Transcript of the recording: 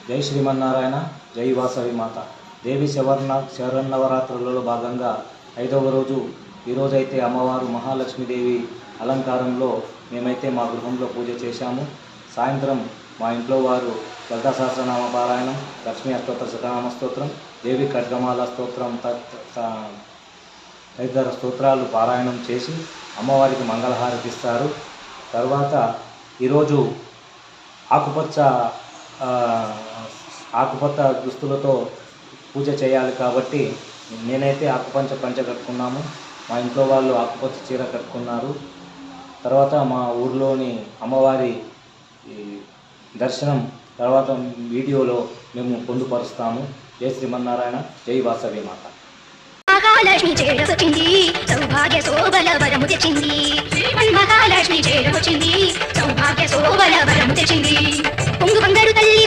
జై శ్రీమన్నారాయణ, జై వాసవి మాత. దేవి శరన్నవరాత్రులలో భాగంగా 5వ రోజు ఈరోజైతే అమ్మవారు మహాలక్ష్మీదేవి అలంకారంలో మేమైతే మా గృహంలో పూజ చేశాము. సాయంత్రం మా ఇంట్లో వారు లలితా సహస్రనామ పారాయణం, లక్ష్మీ అష్టోత్తర శతనామ స్తోత్రం, దేవి ఖడ్గమాల స్తోత్రం తదితర స్తోత్రాలు పారాయణం చేసి అమ్మవారికి మంగళహారతి ఇస్తారు. తర్వాత ఈరోజు ఆకుపచ్చ దుస్తులతో పూజ చేయాలి కాబట్టి నేనైతే ఆకుపచ్చ పంచ కట్టుకున్నాము. మా ఇంట్లో వాళ్ళు ఆకుపచ్చ చీర కట్టుకున్నారు. తర్వాత మా ఊర్లోని అమ్మవారి దర్శనం తర్వాత వీడియోలో మేము పొందుపరుస్తాము. జై శ్రీమన్నారాయణ, జై వాసవి మాత. మహాలక్ష్మి చేరవచ్చింది, సౌభాగ్య శోభల వరము తెచ్చింది. మహాలక్ష్మి చేరవచ్చింది, సౌభాగ్య శోభల వరము తెచ్చింది. పొంగు బంగారు తల్లి